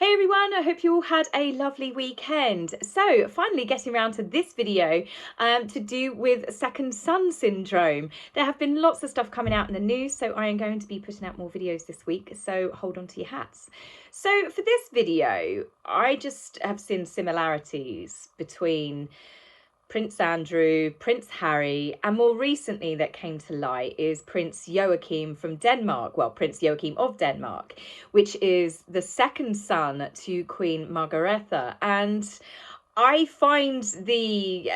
Hey everyone, I hope you all had a lovely weekend. So finally getting around to this video to do with second son syndrome. There have been lots of stuff coming out in the news, so I am going to be putting out more videos this week, so hold on to your hats. So for this video, I just have seen similarities between Prince Andrew, Prince Harry, and more recently that came to light is Prince Joakim from Denmark, well, Prince Joakim of Denmark, which is the second son to Queen Margaretha. And I find the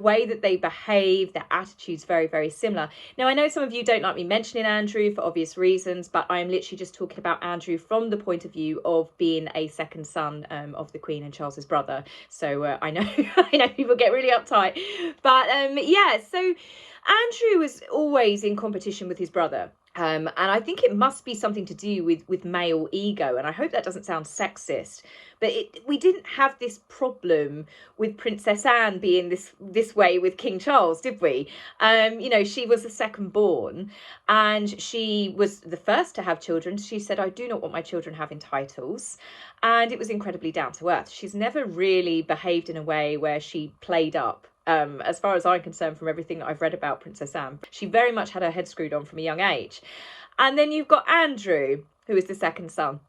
way that they behave, their attitudes very, very similar. Now, I know some of you don't like me mentioning Andrew for obvious reasons, but I'm literally just talking about Andrew from the point of view of being a second son of the Queen and Charles's brother. So I know I know people get really uptight, but yeah. So Andrew was always in competition with his brother. And I think it must be something to do with male ego. And I hope that doesn't sound sexist, but we didn't have this problem with Princess Anne being this way with King Charles, did we? You know, she was the second born and she was the first to have children. She said, I do not want my children having titles. And it was incredibly down to earth. She's never really behaved in a way where she played up. As far as I'm concerned, from everything that I've read about Princess Anne, she very much had her head screwed on from a young age. And then you've got Andrew, who is the second son.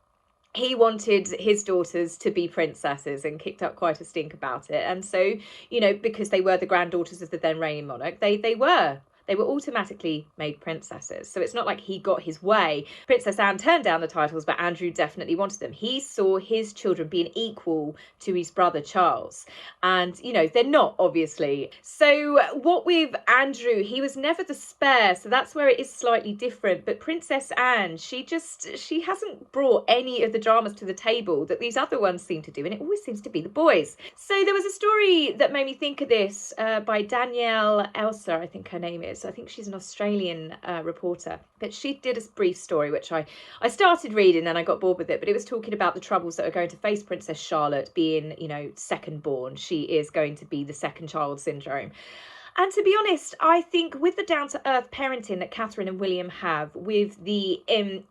He wanted his daughters to be princesses and kicked up quite a stink about it. And so, you know, because they were the granddaughters of the then reigning monarch, they were automatically made princesses. So it's not like he got his way. Princess Anne turned down the titles, but Andrew definitely wanted them. He saw his children being equal to his brother Charles. And, you know, they're not, obviously. So what with Andrew, he was never the spare. So that's where it is slightly different. But Princess Anne, she hasn't brought any of the dramas to the table that these other ones seem to do. And it always seems to be the boys. So there was a story that made me think of this by Danielle Elsa, I think her name is. I think she's an Australian reporter, but she did a brief story which I started reading and I got bored with it, but it was talking about the troubles that are going to face Princess Charlotte being, you know, second born. She is going to be the second child syndrome. And to be honest, I think with the down-to-earth parenting that Catherine and William have, with the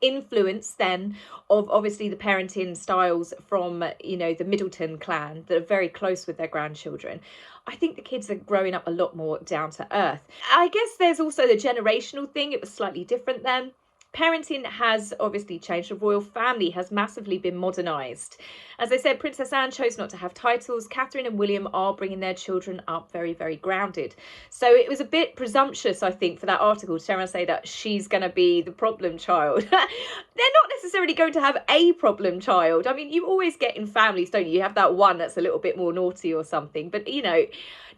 influence then of obviously the parenting styles from, you know, the Middleton clan that are very close with their grandchildren, I think the kids are growing up a lot more down-to-earth. I guess there's also the generational thing. It was slightly different then. Parenting has obviously changed. The royal family has massively been modernised. As I said, Princess Anne chose not to have titles. Catherine and William are bringing their children up very, very grounded. So it was a bit presumptuous, I think, for that article to turn around and say that she's going to be the problem child. They're not necessarily going to have a problem child. I mean, you always get in families, don't you? You have that one that's a little bit more naughty or something. But, you know,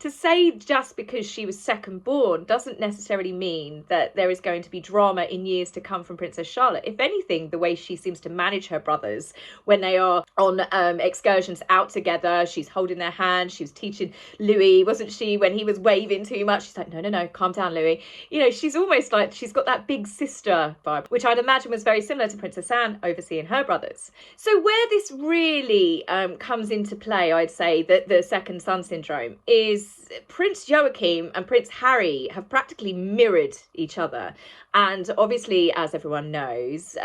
to say just because she was second born doesn't necessarily mean that there is going to be drama in years to come from Princess Charlotte. If anything, the way she seems to manage her brothers when they are on excursions out together, she's holding their hand, she was teaching Louis, wasn't she, when he was waving too much? She's like, no, calm down, Louis. You know, she's almost like she's got that big sister vibe, which I'd imagine was very similar to Princess Anne overseeing her brothers. So where this really comes into play, I'd say, that the second son syndrome is Prince Joakim and Prince Harry have practically mirrored each other. And obviously, as everyone knows,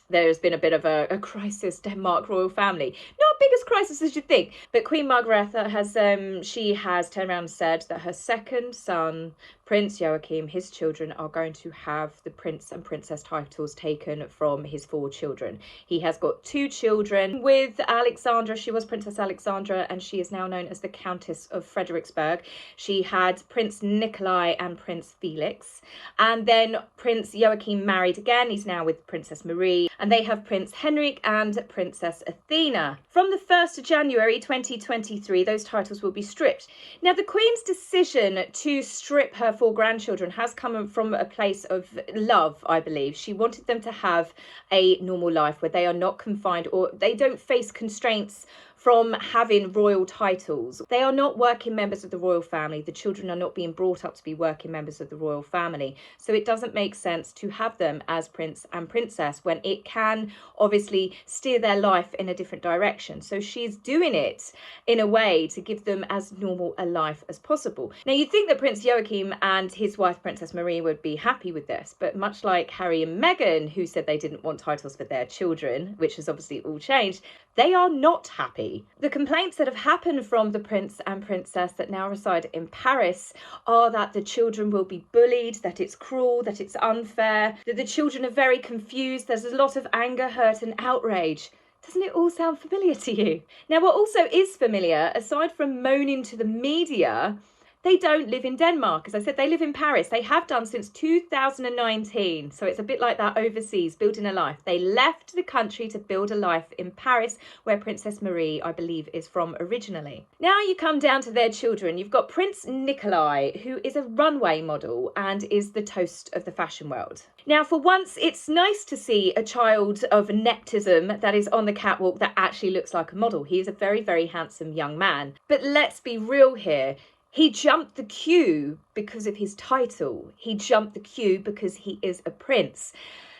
there's been a bit of a crisis, Denmark royal family. Not big as crisis as you'd think, but Queen Margaretha has turned around and said that her second son, Prince Joakim, his children are going to have the prince and princess titles taken from his 4 children. He has got 2 children with Alexandra. She was Princess Alexandra and she is now known as the Countess of Frederiksberg. She had Prince Nikolai and Prince Felix. And then Prince Joakim married again. He's now with Princess Marie. And they have Prince Henrik and Princess Athena. From the 1st of January 2023, those titles will be stripped. Now, the Queen's decision to strip her 4 grandchildren has come from a place of love, I believe. She wanted them to have a normal life where they are not confined or they don't face constraints from having royal titles. They are not working members of the royal family. The children are not being brought up to be working members of the royal family. So it doesn't make sense to have them as prince and princess when it can obviously steer their life in a different direction. So she's doing it in a way to give them as normal a life as possible. Now, you'd think that Prince Joakim and his wife, Princess Marie, would be happy with this, but much like Harry and Meghan, who said they didn't want titles for their children, which has obviously all changed, They are not happy. The complaints that have happened from the prince and princess that now reside in Paris are that the children will be bullied, that it's cruel, that it's unfair, that the children are very confused. There's a lot of anger, hurt and outrage. Doesn't it all sound familiar to you? Now, what also is familiar, aside from moaning to the media, they don't live in Denmark. As I said, they live in Paris. They have done since 2019. So it's a bit like that overseas, building a life. They left the country to build a life in Paris, where Princess Marie, I believe, is from originally. Now you come down to their children. You've got Prince Nikolai, who is a runway model and is the toast of the fashion world. Now, for once, it's nice to see a child of nepotism that is on the catwalk that actually looks like a model. He is a very, very handsome young man. But let's be real here. He jumped the queue because of his title. He jumped the queue because he is a prince.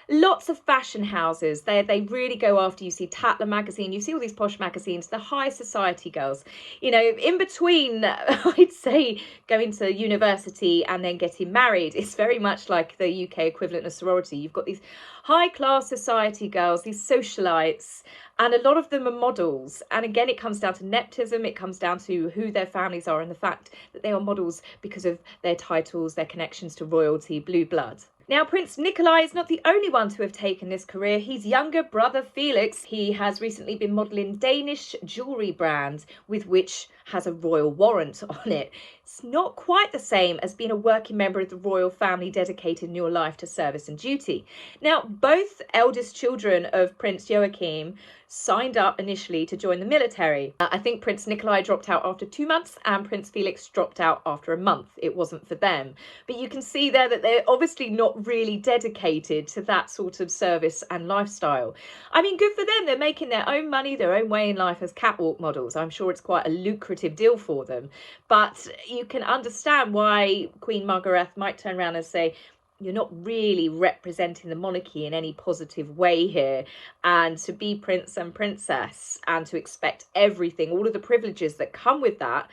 Lots of fashion houses, they really go after, you see Entitlement magazine, you see all these posh magazines, the high society girls, you know, in between, I'd say, going to university and then getting married. It's very much like the UK equivalent of sorority. You've got these high class society girls, these socialites, and a lot of them are models. And again, it comes down to nepotism, it comes down to who their families are and the fact that they are models because of their titles, their connections to royalty, blue blood. Now, Prince Nikolai is not the only one to have taken this career. His younger brother, Felix, he has recently been modelling Danish jewellery brand, with which has a royal warrant on it. It's not quite the same as being a working member of the royal family, dedicating your life to service and duty. Now, both eldest children of Prince Joakim signed up initially to join the military. I think Prince Nikolai dropped out after 2 months and Prince Felix dropped out after a month. It wasn't for them. But you can see there that they're obviously not really dedicated to that sort of service and lifestyle. I mean, good for them. They're making their own money, their own way in life as catwalk models. I'm sure it's quite a lucrative deal for them. But you can understand why Queen Margaret might turn around and say, you're not really representing the monarchy in any positive way here, and to be prince and princess and to expect everything, all of the privileges that come with that,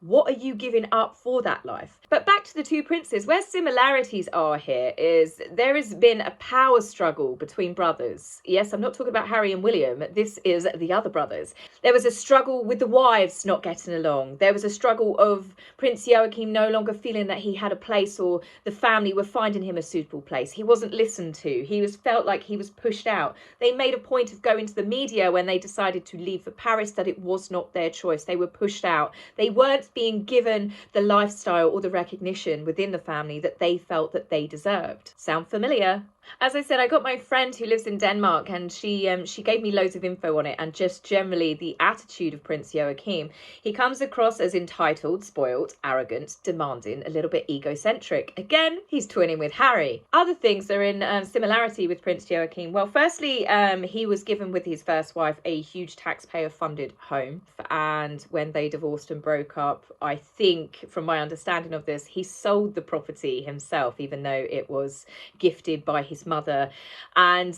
what are you giving up for that life? But back to the two princes, where similarities are here is there has been a power struggle between brothers. Yes, I'm not talking about Harry and William. This is the other brothers. There was a struggle with the wives not getting along. There was a struggle of Prince Joachim no longer feeling that he had a place or the family were finding him a suitable place. He wasn't listened to. He felt like he was pushed out. They made a point of going to the media when they decided to leave for Paris that it was not their choice. They were pushed out. They weren't being given the lifestyle or the recognition within the family that they felt that they deserved. Sound familiar? As I said, I got my friend who lives in Denmark and she gave me loads of info on it, and just generally the attitude of Prince Joachim. He comes across as entitled, spoilt, arrogant, demanding, a little bit egocentric. Again, he's twinning with Harry. Other things that are in similarity with Prince Joachim. Well, firstly, he was given with his first wife a huge taxpayer-funded home, and when they divorced and broke up, I think, from my understanding of this, he sold the property himself, even though it was gifted by his mother. And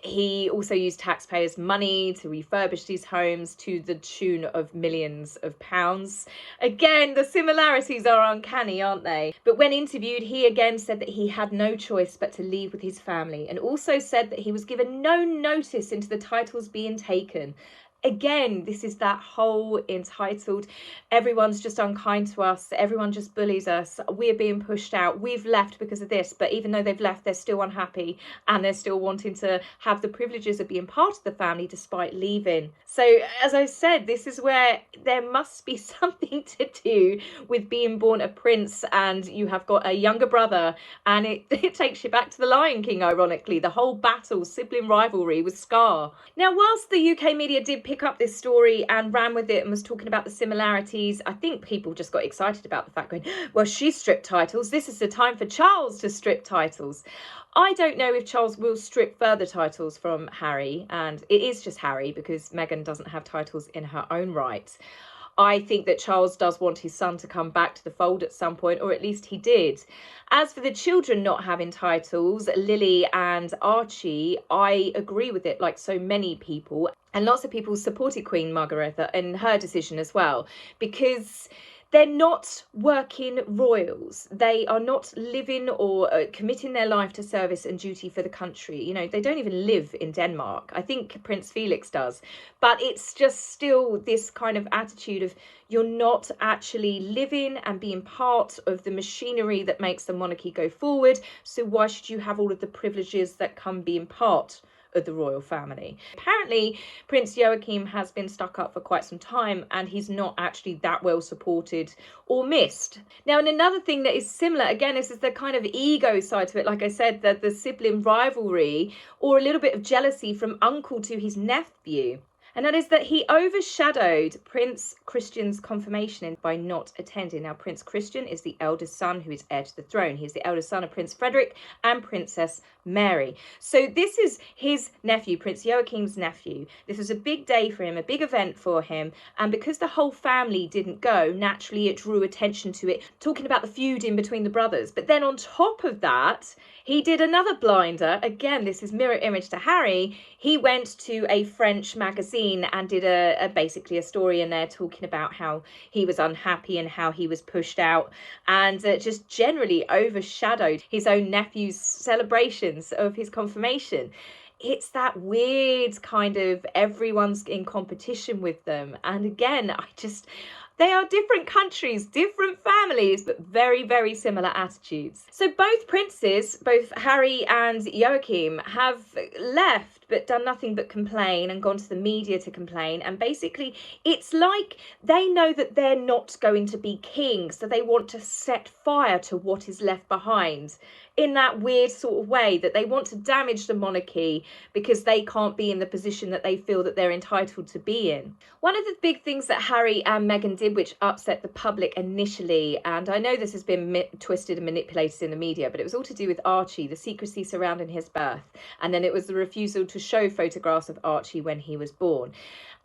he also used taxpayers' money to refurbish these homes to the tune of millions of pounds. Again, the similarities are uncanny, aren't they? But when interviewed, he again said that he had no choice but to leave with his family, and also said that he was given no notice into the titles being taken. Again, this is that whole entitled, everyone's just unkind to us, everyone just bullies us, we're being pushed out, we've left because of this. But even though they've left, they're still unhappy and they're still wanting to have the privileges of being part of the family despite leaving. So as I said, this is where there must be something to do with being born a prince and you have got a younger brother, and it takes you back to the Lion King, ironically, the whole battle, sibling rivalry with Scar. Now, whilst the UK media did pick up this story and ran with it and was talking about the similarities, I think people just got excited about the fact, going, well, she stripped titles, this is the time for Charles to strip titles. I don't know if Charles will strip further titles from Harry, and it is just Harry because Meghan doesn't have titles in her own right. I think that Charles does want his son to come back to the fold at some point, or at least he did. As for the children not having titles, Lily and Archie, I agree with it like so many people. And lots of people supported Queen Margaretha in her decision as well, because they're not working royals. They are not living or committing their life to service and duty for the country. You know, they don't even live in Denmark. I think Prince Felix does. But it's just still this kind of attitude of you're not actually living and being part of the machinery that makes the monarchy go forward. So why should you have all of the privileges that come being part of the royal family? Apparently, Prince Joakim has been stuck up for quite some time, and he's not actually that well supported or missed. Now, and another thing that is similar, again, is the kind of ego side to it. Like I said, the sibling rivalry or a little bit of jealousy from uncle to his nephew. And that is that he overshadowed Prince Christian's confirmation by not attending. Now, Prince Christian is the eldest son who is heir to the throne. He's the eldest son of Prince Frederick and Princess Mary. So this is his nephew, Prince Joachim's nephew. This was a big day for him, a big event for him. And because the whole family didn't go, naturally it drew attention to it, talking about the feud in between the brothers. But then on top of that, he did another blinder. Again, this is mirror image to Harry. He went to a French magazine and did basically a story in there talking about how he was unhappy and how he was pushed out, and just generally overshadowed his own nephew's celebrations of his confirmation. It's that weird kind of everyone's in competition with them. And again, they are different countries, different families, but very, very similar attitudes. So both princes, both Harry and Joachim, have left but done nothing but complain and gone to the media to complain. And basically, it's like they know that they're not going to be king, so they want to set fire to what is left behind in that weird sort of way, that they want to damage the monarchy because they can't be in the position that they feel that they're entitled to be in. One of the big things that Harry and Meghan did, which upset the public initially, and I know this has been twisted and manipulated in the media, but it was all to do with Archie, the secrecy surrounding his birth, and then it was the refusal to show photographs of Archie when he was born.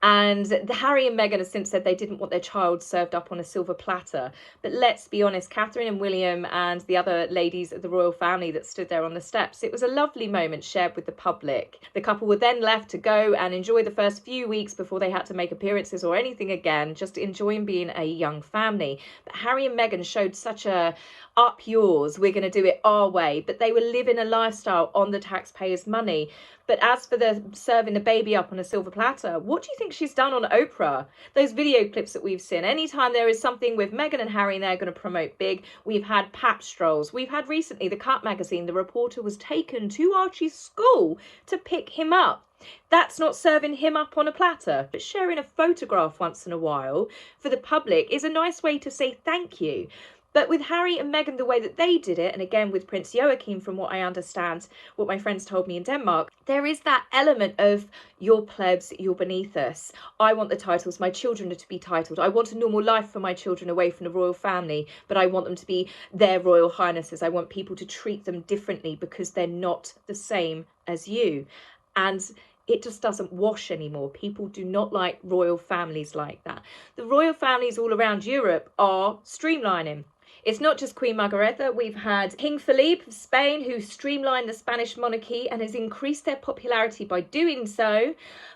And Harry and Meghan have since said they didn't want their child served up on a silver platter. But let's be honest, Catherine and William and the other ladies of the royal family that stood there on the steps, it was a lovely moment shared with the public. The couple were then left to go and enjoy the first few weeks before they had to make appearances or anything again, just enjoying being a young family. But Harry and Meghan showed such a up yours, we're going to do it our way, but they were living a lifestyle on the taxpayers' money. But as for the serving the baby up on a silver platter, what do you think she's done on Oprah? Those video clips that we've seen, anytime there is something with Meghan and Harry and they're going to promote big, we've had pap strolls. We've had recently the Cut magazine, the reporter was taken to Archie's school to pick him up. That's not serving him up on a platter, but sharing a photograph once in a while for the public is a nice way to say thank you. But with Harry and Meghan, the way that they did it, and again with Prince Joachim, from what I understand, what my friends told me in Denmark, there is that element of you're plebs, you're beneath us. I want the titles, my children are to be titled. I want a normal life for my children away from the royal family, but I want them to be their royal highnesses. I want people to treat them differently because they're not the same as you. And it just doesn't wash anymore. People do not like royal families like that. The royal families all around Europe are streamlining. It's not just Queen Margaretha. We've had King Philippe of Spain, who streamlined the Spanish monarchy and has increased their popularity by doing so,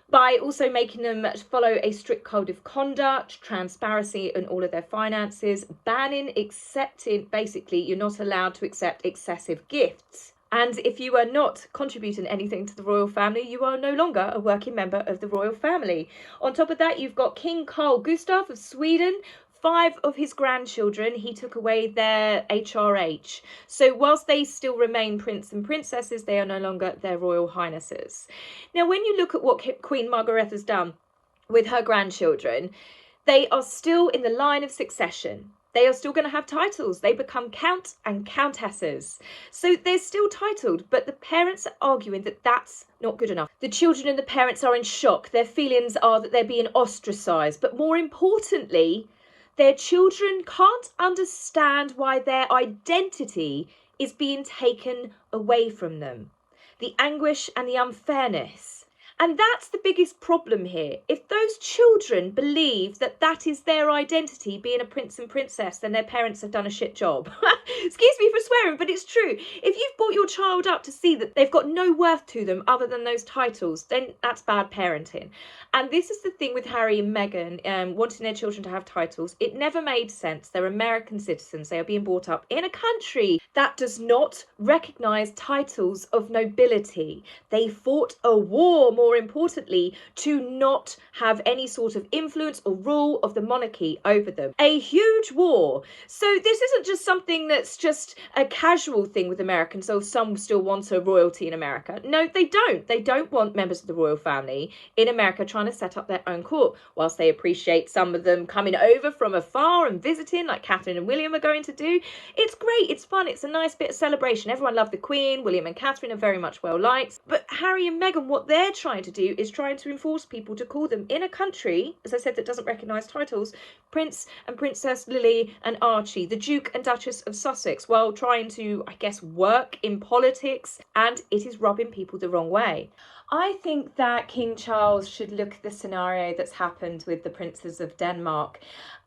by also making them follow a strict code of conduct, transparency in all of their finances, banning, accepting, basically, you're not allowed to accept excessive gifts. And if you are not contributing anything to the royal family, you are no longer a working member of the royal family. On top of that, you've got King Carl Gustaf of Sweden. 5 of his grandchildren, he took away their HRH. So whilst they still remain prince and princesses, they are no longer their royal highnesses. Now, when you look at what Queen Margaretha's done with her grandchildren, they are still in the line of succession. They are still going to have titles. They become count and countesses. So they're still titled, but the parents are arguing that that's not good enough. The children and the parents are in shock. Their feelings are that they're being ostracised. But more importantly, their children can't understand why their identity is being taken away from them. The anguish and the unfairness. And that's the biggest problem here. If those children believe that that is their identity, being a prince and princess, then their parents have done a shit job. Excuse me for swearing, but it's true. If you've brought your child up to see that they've got no worth to them other than those titles, then that's bad parenting. And this is the thing with Harry and Meghan, wanting their children to have titles. It never made sense. They're American citizens. They are being brought up in a country that does not recognise titles of nobility. They fought a war, more importantly, to not have any sort of influence or rule of the monarchy over them. A huge war. So this isn't just something that's just a casual thing with Americans, so some still want a royalty in America. No, they don't. They don't want members of the royal family in America trying to set up their own court, whilst they appreciate some of them coming over from afar and visiting, like Catherine and William are going to do. It's great, it's fun, it's a nice bit of celebration. Everyone loved the Queen. William and Catherine are very much well liked. But Harry and Meghan, what they're trying to do is trying to enforce people to call them, in a country, as I said, that doesn't recognise titles, Prince and Princess Lily and Archie, the Duke and Duchess of Sussex, while trying to, I guess, work in politics, and it is rubbing people the wrong way. I think that King Charles should look at the scenario that's happened with the princes of Denmark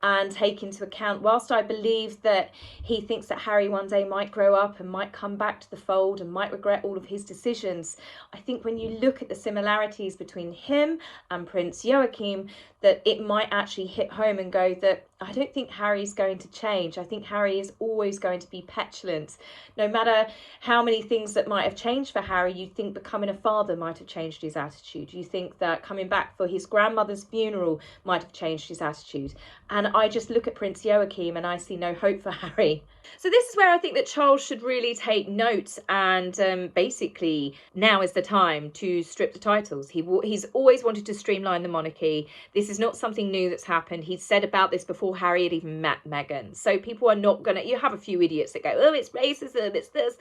and take into account, whilst I believe that he thinks that Harry one day might grow up and might come back to the fold and might regret all of his decisions, I think when you look at the similarities between him and Prince Joakim, that it might actually hit home and go that I don't think Harry's going to change. I think Harry is always going to be petulant. No matter how many things that might have changed for Harry, you think becoming a father might have changed his attitude. You think that coming back for his grandmother's funeral might have changed his attitude. And I just look at Prince Joachim and I see no hope for Harry. So this is where I think that Charles should really take note, and basically now is the time to strip the titles. He's always wanted to streamline the monarchy. This is not something new that's happened. He's said about this before Harry had even met Meghan. So people are not going to, you have a few idiots that go, oh, it's racism, it's this.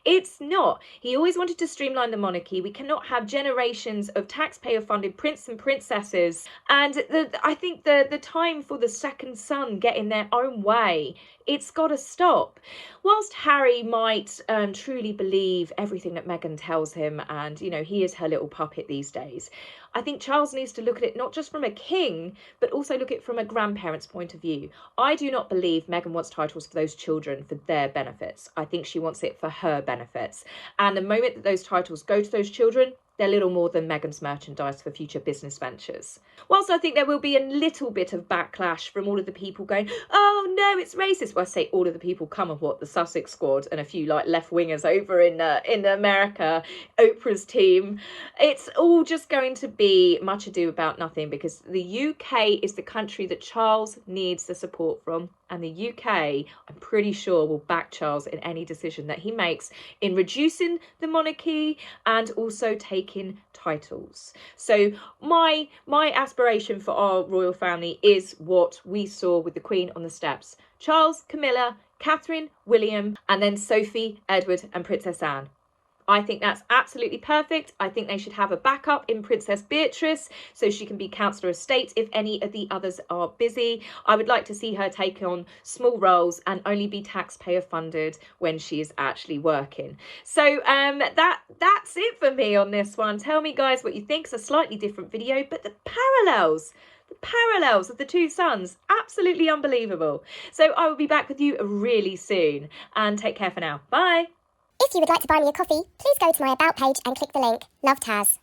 It's not. He always wanted to streamline the monarchy. We cannot have generations of taxpayer-funded prince and princesses. And I think the time for the second son getting their own way, it's got to stop. Whilst Harry might truly believe everything that Meghan tells him, and, you know, he is her little puppet these days, I think Charles needs to look at it not just from a king, but also look at it from a grandparent's point of view. I do not believe Meghan wants titles for those children for their benefits. I think she wants it for her benefits. And the moment that those titles go to those children, they're little more than Meghan's merchandise for future business ventures. Whilst I think there will be a little bit of backlash from all of the people going, oh no, it's racist. Well, I say all of the people come of what, the Sussex squad and a few like left-wingers over in America, Oprah's team. It's all just going to be much ado about nothing, because the UK is the country that Charles needs the support from. And the UK, I'm pretty sure, will back Charles in any decision that he makes in reducing the monarchy and also taking titles. So my aspiration for our royal family is what we saw with the Queen on the steps. Charles, Camilla, Catherine, William, and then Sophie, Edward, and Princess Anne. I think that's absolutely perfect. I think they should have a backup in Princess Beatrice so she can be Councillor of State if any of the others are busy. I would like to see her take on small roles and only be taxpayer funded when she is actually working. So that's it for me on this one. Tell me, guys, what you think. It's a slightly different video, but the parallels of the two sons, absolutely unbelievable. So I will be back with you really soon, and take care for now. Bye. If you would like to buy me a coffee, please go to my About page and click the link. Love, Taz.